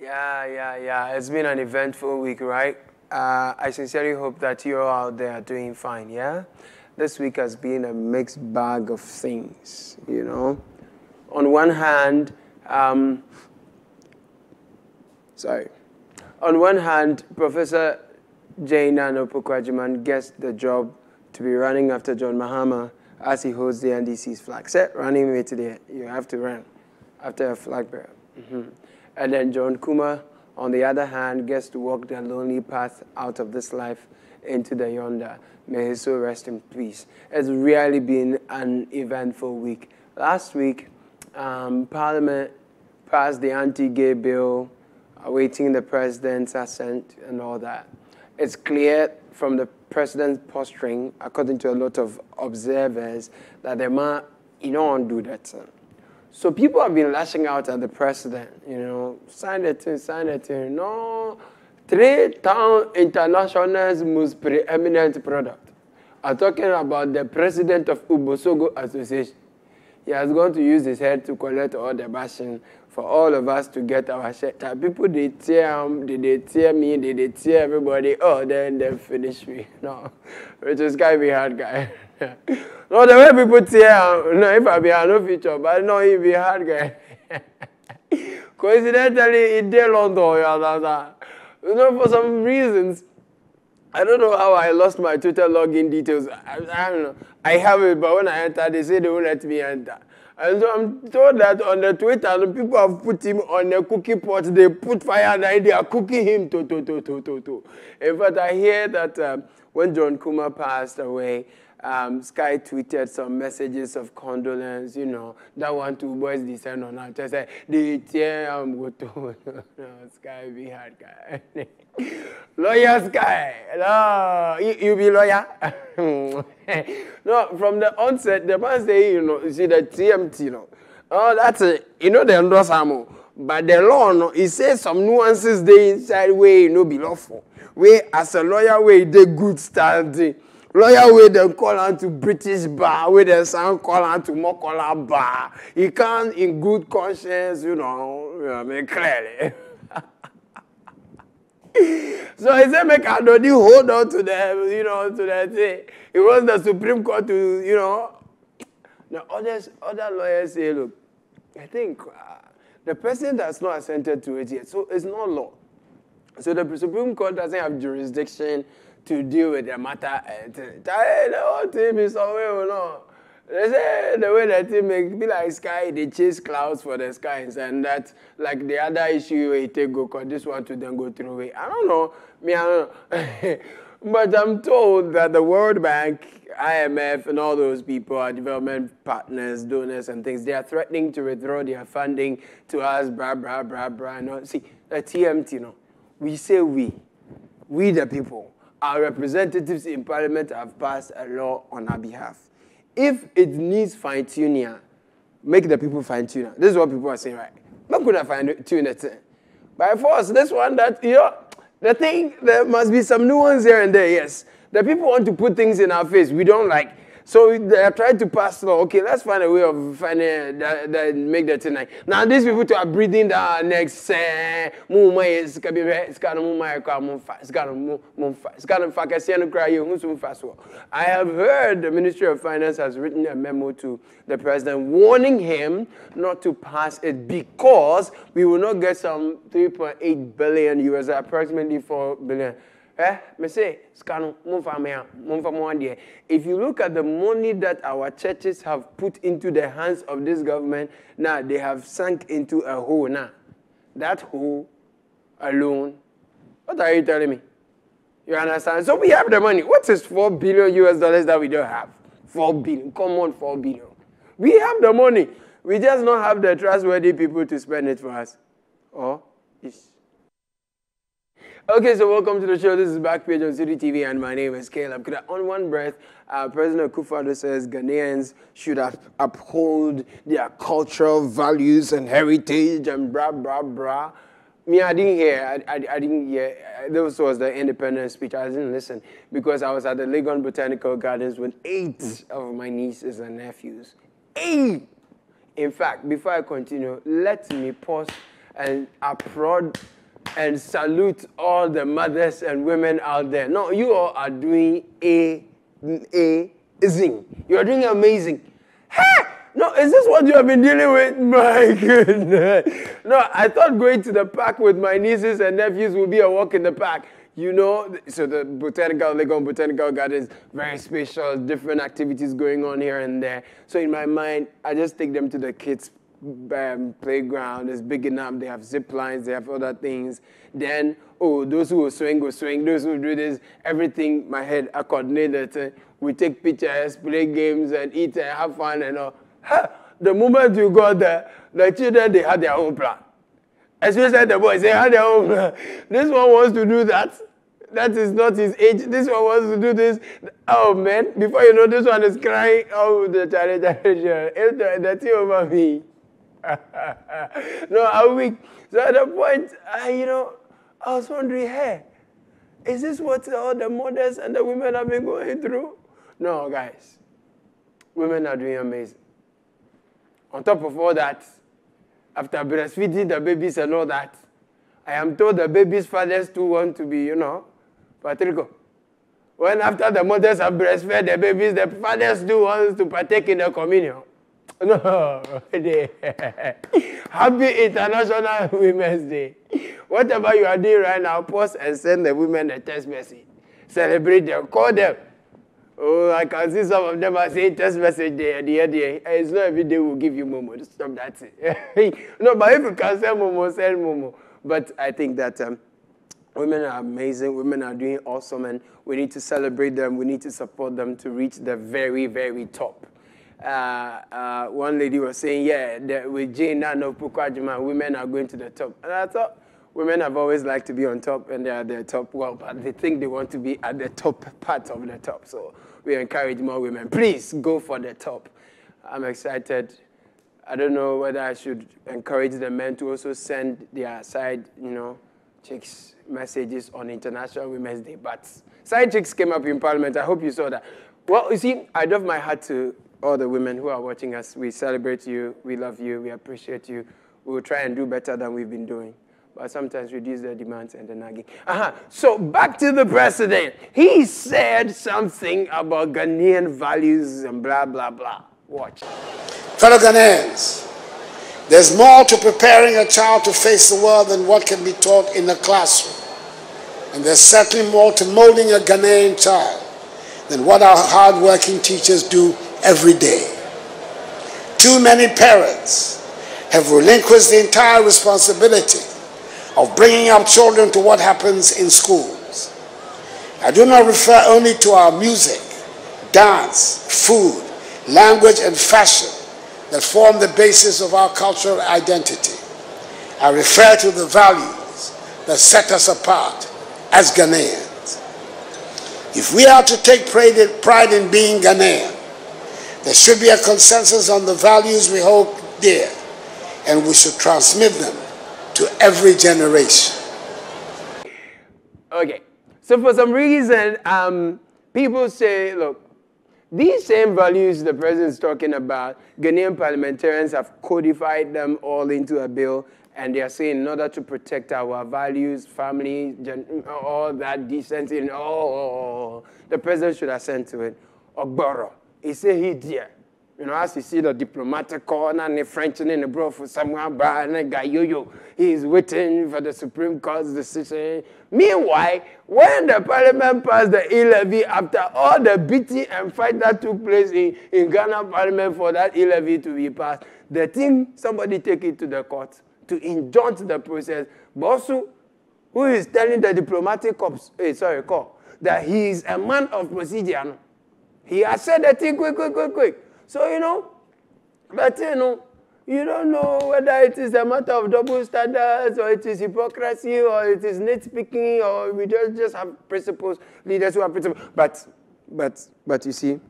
Yeah. It's been an eventful week, right? I sincerely hope that you're out there are doing fine, yeah? This week has been a mixed bag of things, you know? On one hand, Professor Jane Nano-Pokwajiman gets the job to be running after John Mahama as he holds the NDC's flag. Set running mate there, you have to run after a flag bearer. And then John Kuma, on the other hand, gets to walk the lonely path out of this life into the yonder. May his soul rest in peace. It's really been an eventful week. Last week, Parliament passed the anti-gay bill, awaiting the president's assent and all that. It's clear from the president's posturing, according to a lot of observers, that the man, he don't want to do that. So people have been lashing out at the president, you know, sign it in. No, 3 town international's most preeminent product. I'm talking about the president of Ubosogo Association. He has gone to use his head to collect all the bashing for all of us to get our share. People, they tear him, they tear me, they tear everybody. Oh, then they finish me. No, which is going to be hard guy. No, the way people tear him, no, if I be a no feature, but no, he be a hard guy. Coincidentally, it did London. You know, for some reasons, I don't know how I lost my Twitter login details. I don't know. I have it, but when I enter, they say they won't let me enter. And so I'm told that on the Twitter, the people have put him on a cookie pot. They put fire and they are cooking him. In fact, I hear that when John Kuma passed away, Sky tweeted some messages of condolence, you know, that one two boys descend on us. Just say, they tear go to Sky be hard guy. Lawyer Sky. No, you be lawyer? No, from the onset, the man say, you know, you see the TMT, you know. Oh, that's it. You know, they endorse Amo. But the law, no, it says some nuances they inside way, you know, be lawful. Way, as a lawyer, way, they good standing. Lawyer way them call on to British bar, way them sound call on to Mokola bar. He can't in good conscience, you know, make clearly. So he said, make Addo Dee hold on to them, you know, to that thing. He wants the Supreme Court to, you know. Now, other lawyers say, look, I think the president has not assented to it yet, so it's not law. So the Supreme Court doesn't have jurisdiction to deal with the matter. The whole team is away or no. They say the way that team make be like sky, they chase clouds for the skies, and that like the other issue it take go cause this one to then go through away. I don't know. I don't know. But I'm told that the World Bank, IMF, and all those people are development partners, donors, and things. They are threatening to withdraw their funding to us, blah. No, see, the TMT, you know, we say we the people. Our representatives in Parliament have passed a law on our behalf. If it needs fine-tuning, make the people fine-tune. This is what people are saying, right? Not going to fine-tune it. By force, this one that, you know, the thing, there must be some nuance here and there, yes. The people want to put things in our face we don't like. So they are trying to pass law. Okay, let's find a way of finding that make the thing like. Now these people are breathing down next. I have heard the Ministry of Finance has written a memo to the president warning him not to pass it because we will not get some 3.8 billion US, approximately 4 billion. If you look at the money that our churches have put into the hands of this government, now they have sunk into a hole now. That hole alone, what are you telling me? You understand? So we have the money. What is 4 billion US dollars that we don't have? 4 billion. Come on, 4 billion. We have the money. We just don't have the trustworthy people to spend it for us. Oh, yes. Okay, so welcome to the show. This is BackPage on Citi TV, and my name is Caleb Kudah. On one breath, President Kudah says Ghanaians should uphold their cultural values and heritage and blah. Me, I didn't hear. I didn't hear. This was the independence speech. I didn't listen because I was at the Legon Botanical Gardens with 8 of my nieces and nephews. 8! In fact, before I continue, let me pause and applaud and salute all the mothers and women out there. No, you all are doing amazing. You are doing amazing. Hey! No, is this what you have been dealing with? My goodness. No, I thought going to the park with my nieces and nephews would be a walk in the park. You know, so the Legon Botanical Gardens, very special, different activities going on here and there. So in my mind, I just take them to the kids' playground. It's big enough. They have zip lines. They have other things. Then, oh, those who will swing, go swing. Those who do this, everything, my head, I coordinate it. We take pictures, play games, and eat and have fun and all. The moment you got there, the children, they had their own plan. Especially the boys, they had their own plan. This one wants to do that. That is not his age. This one wants to do this. Oh, man. Before you know, this one is crying. Oh, the challenge. That's over me. No, I'm weak. So at the point, I was wondering, hey, is this what all the mothers and the women have been going through? No, guys. Women are doing amazing. On top of all that, after breastfeeding the babies and all that, I am told the babies' fathers too want to be, Patrico. When after the mothers have breastfed the babies, the fathers do want to partake in the communion. No. Happy International Women's Day. Whatever you are doing right now, pause and send the women a text message. Celebrate them. Call them. Oh, I can see some of them are saying text message there. It's not every day we'll give you Momo. Just stop that. No, but if you can send Momo, send Momo. But I think that women are amazing. Women are doing awesome, and we need to celebrate them. We need to support them to reach the very, very top. One lady was saying, yeah, with Jane and Pukwajima, women are going to the top. And I thought, women have always liked to be on top, and they are at the top. Well, but they think they want to be at the top part of the top. So we encourage more women. Please go for the top. I'm excited. I don't know whether I should encourage the men to also send their side, chicks messages on International Women's Day. But side chicks came up in Parliament. I hope you saw that. Well, you see, I doff my hat to all the women who are watching us. We celebrate you. We love you. We appreciate you. We will try and do better than we've been doing. But sometimes reduce the demands and the nagging. So back to the president. He said something about Ghanaian values and blah, blah, blah. Watch. Fellow Ghanaians, there's more to preparing a child to face the world than what can be taught in a classroom. And there's certainly more to molding a Ghanaian child than what our hard-working teachers do every day. Too many parents have relinquished the entire responsibility of bringing up children to what happens in schools. I do not refer only to our music, dance, food, language, and fashion that form the basis of our cultural identity. I refer to the values that set us apart as Ghanaians. If we are to take pride in being Ghanaian, there should be a consensus on the values we hold dear, and we should transmit them to every generation. Okay, so for some reason, people say, look, these same values the president is talking about, Ghanaian parliamentarians have codified them all into a bill, and they are saying in order to protect our values, family, all that decency, and all, the president should assent to it. Ogboro, he said he dear. As you see the diplomatic corner and the French and the bro for someone, and guy yo, he is waiting for the Supreme Court's decision. Meanwhile, when the Parliament passed the e-levy, after all the beating and fight that took place in Ghana Parliament for that e-levy to be passed, the thing, somebody take it to the court to injunct the process. Bosu, who is telling the diplomatic corps, that he is a man of procedure. He has said the thing quick. So, but you don't know whether it is a matter of double standards, or it is hypocrisy, or it is nitpicking, or we just have principles, leaders who have principles. But you see,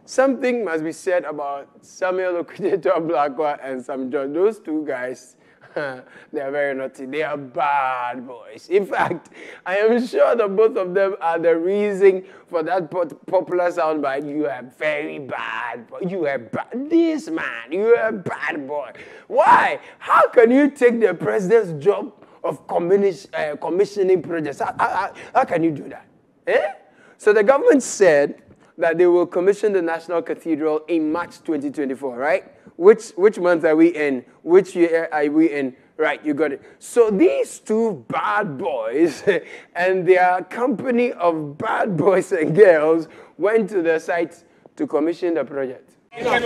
something must be said about Samuel Okudzeto Blakwa and Sam John. Those two guys, They are very naughty. They are bad boys. In fact, I am sure that both of them are the reason for that popular soundbite. You are very bad boy. You are bad. This man, you are a bad boy. Why? How can you take the president's job of commissioning projects? How can you do that? Eh? So the government said that they will commission the National Cathedral in March 2024, right? Which month are we in? Which year are we in? Right, you got it. So these two bad boys and their company of bad boys and girls went to the site to commission the project. In the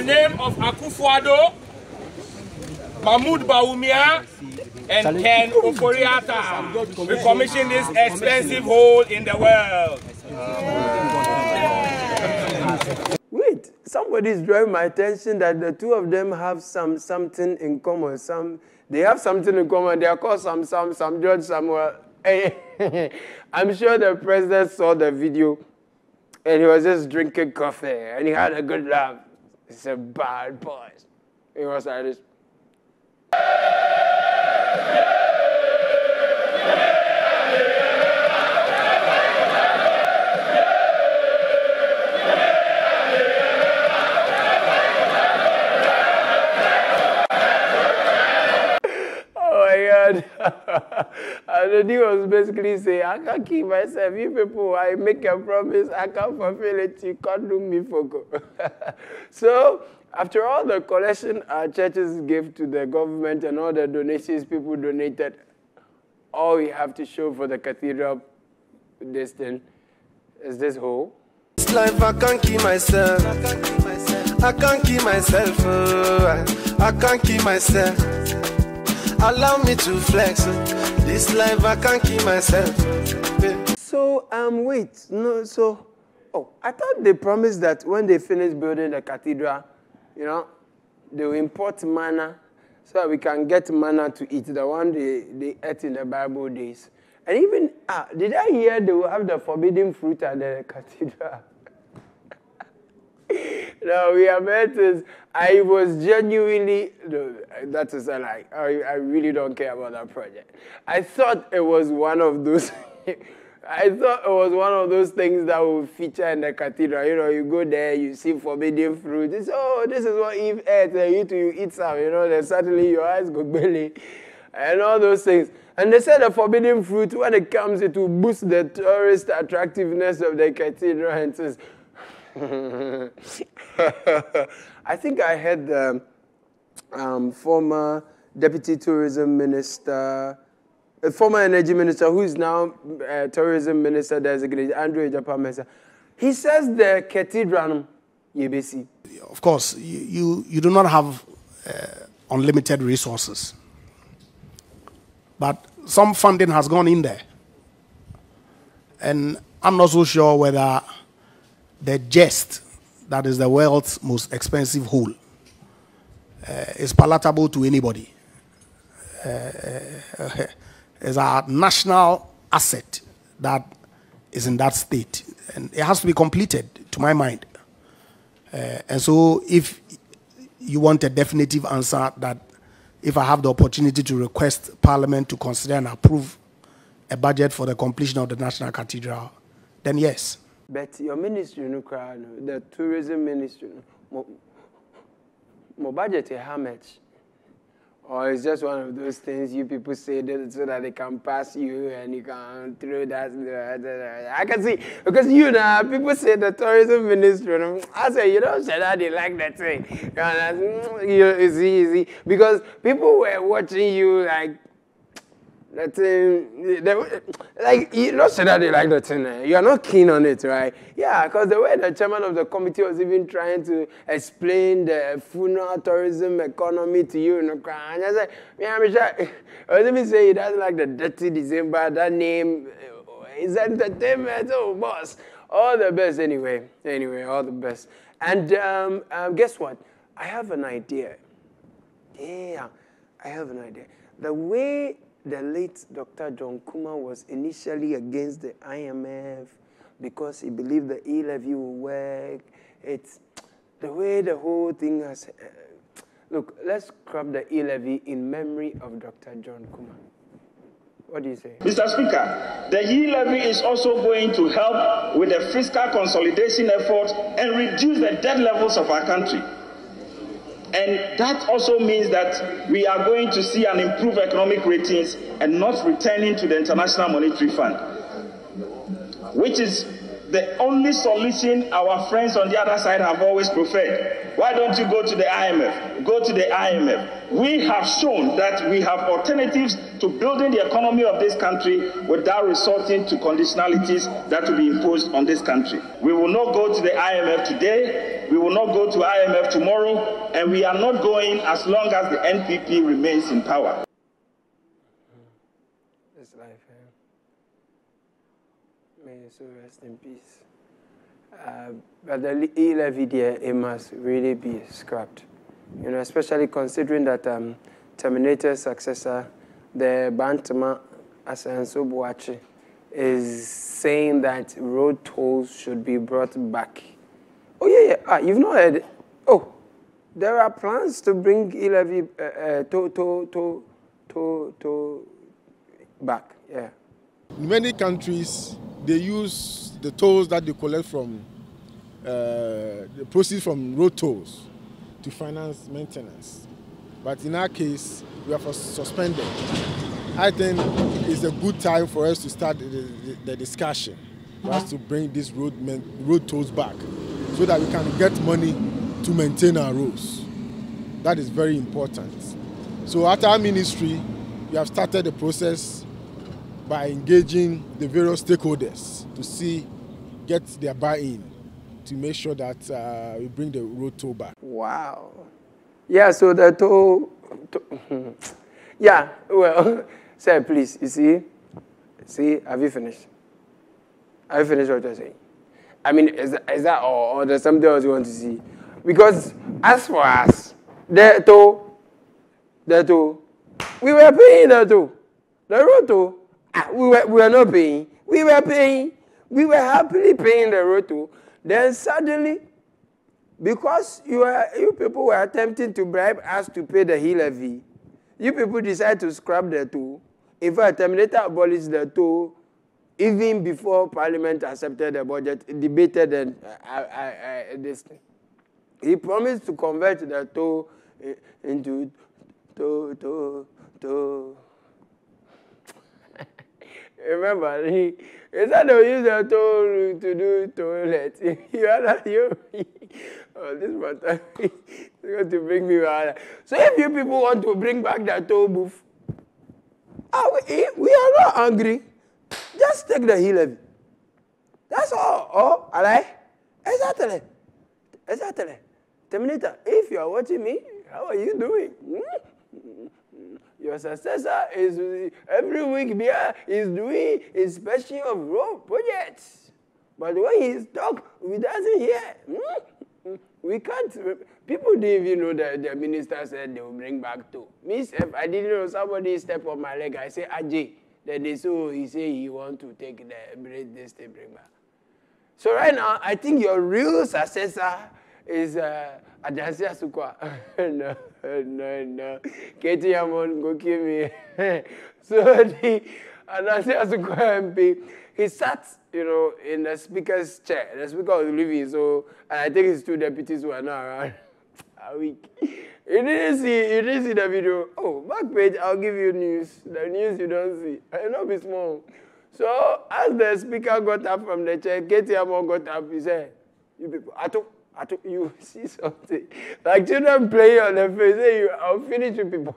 name of Akufo-Addo, Mahmoud Bawumia, and Ken Ofori-Atta, we commission this expensive hole in the world. Wait, somebody's drawing my attention that the two of them have something in common. They have something in common. They are called some George Samuel. I'm sure the president saw the video and he was just drinking coffee and he had a good laugh. He said, bad boys. He was like this. Addo Dee was basically saying, I can't keep myself. You people, I make a promise, I can't fulfill it. You can't do me for good. So, after all the collection our churches gave to the government and all the donations people donated, all we have to show for the cathedral, this thing, is this hole. This life I can't keep myself. I can't keep myself. I can't keep myself. Allow me to flex. This life I can't keep myself. So, wait, no, so, I thought they promised that when they finish building the cathedral, you know, they will import manna so that we can get manna to eat, the one they ate in the Bible days. And even, did I hear they will have the forbidden fruit at the cathedral? No, we have heard this. I was genuinely, that is a lie. I really don't care about that project. I thought it was one of those, things that will feature in the cathedral. You know, you go there, you see forbidden fruit. It's, this is what Eve ate, and you eat some, you know, then suddenly your eyes go belly, and all those things. And they said the forbidden fruit, when it comes, it will boost the tourist attractiveness of the cathedral, and says, I think I heard the former deputy tourism minister, former energy minister, who is now tourism minister designated, Andrew Ejapamesa. He says the cathedral, Yebesi. Of course, you do not have unlimited resources, but some funding has gone in there, and I'm not so sure whether the jest that is the world's most expensive hole is palatable to anybody. It's a national asset that is in that state, and it has to be completed, to my mind. And so if you want a definitive answer that if I have the opportunity to request Parliament to consider and approve a budget for the completion of the National Cathedral, then yes. But your ministry, the tourism ministry, more budget, how much? Or it's just one of those things you people say that so that they can pass you and you can throw that. I can see, because people say the tourism ministry, I say, you don't say that they like that thing. It's easy. Because people were watching you like, that thing, like, you don't say that they like the thing. You are not keen on it, right? Yeah, because the way the chairman of the committee was even trying to explain the funeral tourism economy to you, and I said, I was even saying he doesn't like the dirty December, that name is entertainment, boss. All the best anyway, all the best. And guess what? I have an idea. Yeah, I have an idea. The way the late Dr. John Kuma was initially against the IMF because he believed the E-levy will work. It's the way the whole thing has, Look, let's scrap the e-levy in memory of Dr. John Kuma. What do you say? Mr. Speaker, the e-levy is also going to help with the fiscal consolidation effort and reduce the debt levels of our country. And that also means that we are going to see an improved economic ratings and not returning to the International Monetary Fund, which is the only solution our friends on the other side have always preferred. Why don't you go to the IMF? Go to the IMF. We have shown that we have alternatives to building the economy of this country without resorting to conditionalities that will be imposed on this country. We will not go to the IMF today. We will not go to IMF tomorrow. And we are not going as long as the NPP remains in power. It's life, May you so rest in peace. But the e-levy there, it must really be scrapped. You know, especially considering that Terminator's successor, the Bantama Asenso Boachi, is saying that road tolls should be brought back. Oh, yeah. You've not heard it? Oh, there are plans to bring e-levy back, yeah. In many countries, they use the tolls that they collect from the proceeds from road tolls to finance maintenance. But in our case, we have suspended. I think it's a good time for us to start the discussion, for us to bring these road tolls back so that we can get money to maintain our roads. That is very important. So at our ministry, we have started the process by engaging the various stakeholders to get their buy-in to make sure that we bring the road toll back. Wow. Yeah, so the toll yeah, well, sir, please, you see, have you finished? Have you finished what you're saying? I mean, is that all, or there's something else you want to see? Because as for us, the toll, we were paying the toll. The road toll, we were not paying. We were paying. We were happily paying the road toll. Then suddenly, because you people were attempting to bribe us to pay the e-levy, you people decide to scrap the toll. In fact, Terminator abolished the toll even before Parliament accepted the budget, debated and this thing. He promised to convert the toll into toll. Remember, he said they use the toll to do toilet. This matter is going to bring me around. So if you people want to bring back the toll booth, we are not angry. Just take the e-levy. That's all. Oh, alright? Exactly. Terminator, if you are watching me, how are you doing? Your successor is every week is doing inspection of road projects. But when he's talk, we doesn't hear. We can't. People didn't even know that the minister said they will bring back toll. Me, if I didn't know, somebody step on my leg. I say, Ajay. Then they saw he say he want to take this thing bring back. So right now, I think your real successor is Adansi Asukwa. No. Katie Amon go kill me. So the Adansi Asukwa MP, he sat, in the speaker's chair. The speaker was leaving, so and I think his two deputies were not around. A week. You didn't see the video. Oh, BackPage, I'll give you news. The news you don't see. I know it's small. So as the speaker got up from the chair, Katie Amon got up, he said, you people, Addo, you see something. Like children playing on the face, say, I'll finish you people.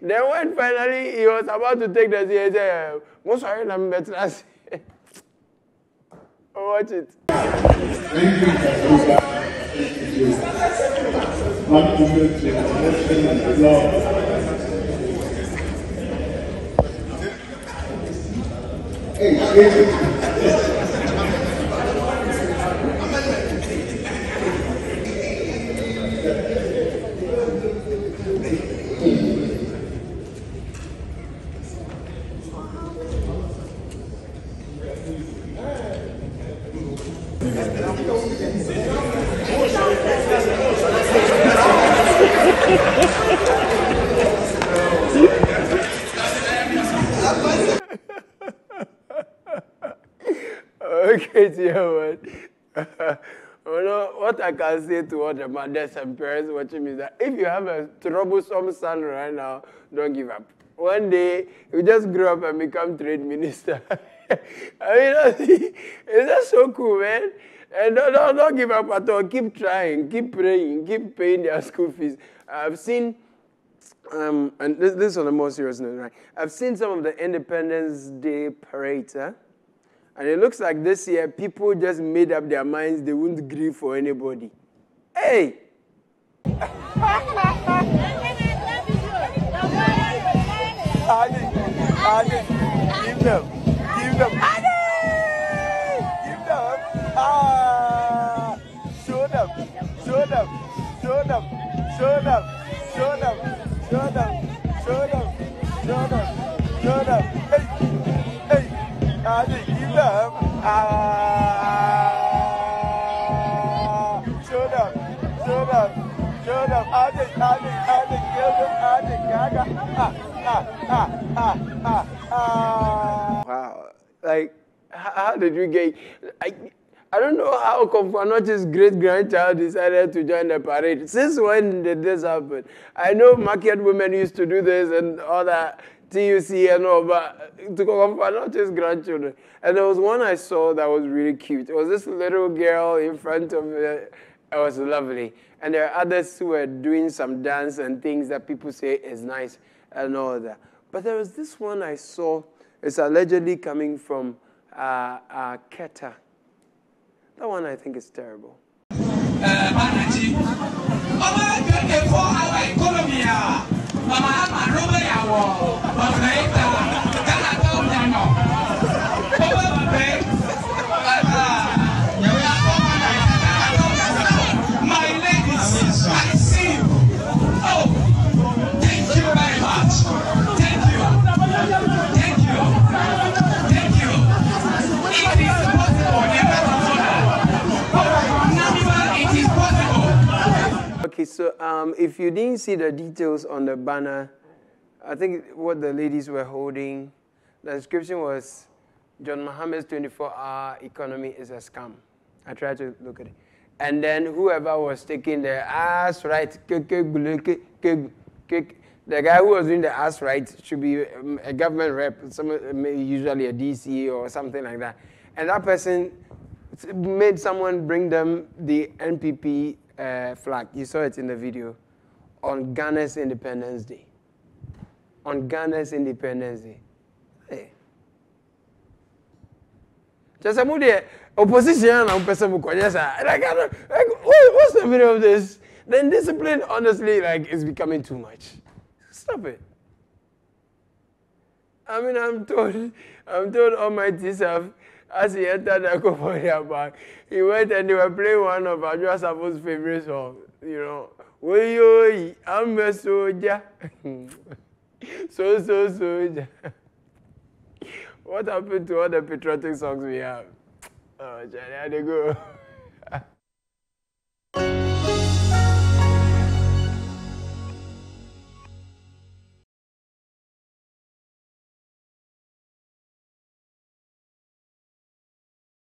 Then when finally he was about to take the seat, he said, most sorry, I'm better. Watch it. okay, yeah, but you know, what I can say to all the mothers and parents watching me is that if you have a troublesome son right now, don't give up. One day, you just grow up and become trade minister. I mean, it's just so cool, man. And don't give up at all. Keep trying, keep praying, keep paying their school fees. I've seen, and this is on a more serious note, right? I've seen some of the Independence Day parades, huh? And it looks like this year, people just made up their minds they wouldn't grieve for anybody. Hey! Addo, give them. Addo! Give them. Show them. Hey, Addo, give them. Show them. Addo, Wow. Like, how did we get... I don't know how Komfanochi's great-grandchild decided to join the parade. Since when did this happen? I know market women used to do this and all that, TUC and all, but to Komfanochi's grandchildren. And there was one I saw that was really cute. It was this little girl in front of it. It was lovely. And there are others who were doing some dance and things that people say is nice and all that. But there was this one I saw. It's allegedly coming from Keta. That one I think is terrible. Okay, so if you didn't see the details on the banner, I think what the ladies were holding, the description was, John Mohammed's 24-hour economy is a scam. I tried to look at it. And then whoever was taking the ass right, the guy who was doing the ass right should be a government rep, usually a DC or something like that. And that person made someone bring them the NPP flag. You saw it in the video. On Ghana's Independence Day. On Ghana's Independence Day. Hey. Just a mood opposition and person what's the meaning of this? Then discipline, honestly, is becoming too much. Stop it. I mean, I'm told Almighty Self, as he entered the California Park, he went and they were playing one of Adjo Safo's favorite songs. You know, Woyo, I'm a soldier. Soldier. What happened to all the patriotic songs we have? Oh, Johnny, I had to go.